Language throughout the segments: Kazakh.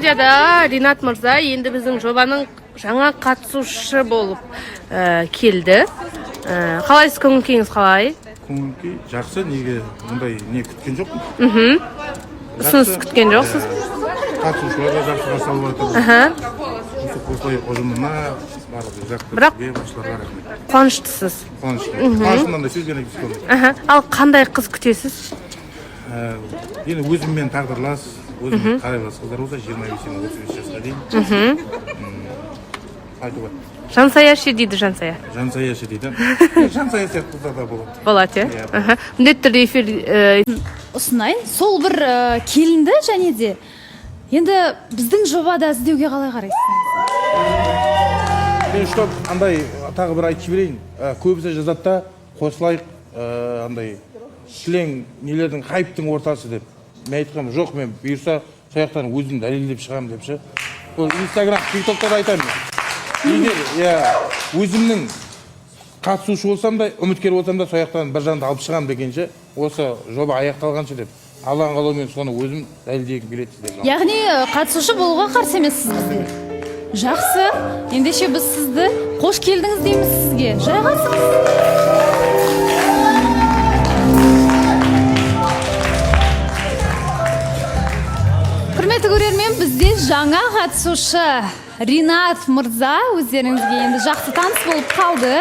Студияда Ринат мырза енді біздің жобаның жаңа қатысушы болып келді. Қалайсыз, көңіл-күйіңіз қалай? Көңіл-күй жақсы, неге мұндай не күткен жоқпын. Ұсыныс күткен жоқсыз? Қатысушыларға жақсы қарсы алып жатыр. Осылай ұжымына барлығы жақсы бізге басшыларға рахмет. Қуаныштысыз. Қуанышымнан да сөзбен айтып. Ал қандай қыз күтесіз? Енді өзіммен тағдырлас, өзіммен қарайлас қыздар болса 25-35 жасқа дейін. Айтуға. Жансая ше дейді, Жансая. Жансая ше дейді. Жансая сияқты қыздар да болады. Болады, е? Міндетті түрде эфир ұсынайын. Сол бір келінді және де енді біздің жобада іздеуге қалай қарайсыз? Мен что андай тағы бір айтып жіберейін. Көбісі жазатта қосылайық андай шлең нелердің хайптың ортасы деп. Мен айтқам жоқ, мен бұйырса сояқтан өзім дәлелдеп шығамын деп ше. Ол Инстаграм, ТикТокта айтамын. Егер өзімнің қатысушы болсам да, үміткер болсам да сояқтан бір жанды алып шығамын дегенше, осы жоба аяқталғанша деп. Алланың қалауымен соны өзім дәлелдегім келеді деп. Яғни қатысушы болуға қарсы емессіз бізге. Жақсы. Ендеше біз сізді қош келдіңіз дейміз сізге. Жайғасыңыз. Құрметті көрермен, бізде жаңа қатысушы Ринат мырза өздеріңізге енді жақсы таныс болып қалды.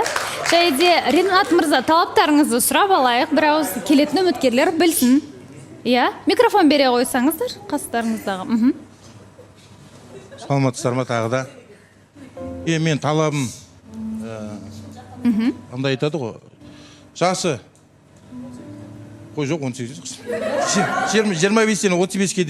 Және де Ринат мырза, талаптарыңызды сұрап алайық, бір ауыз келетін үміткерлер білсін. Иә, микрофон бере қойсаңыздар қастарыңыздағы. Саламатсыздар ма тағы да? Мен талабым андай айтады ғой. Жасы қой жоқ 18 25-тен 35-ке дейін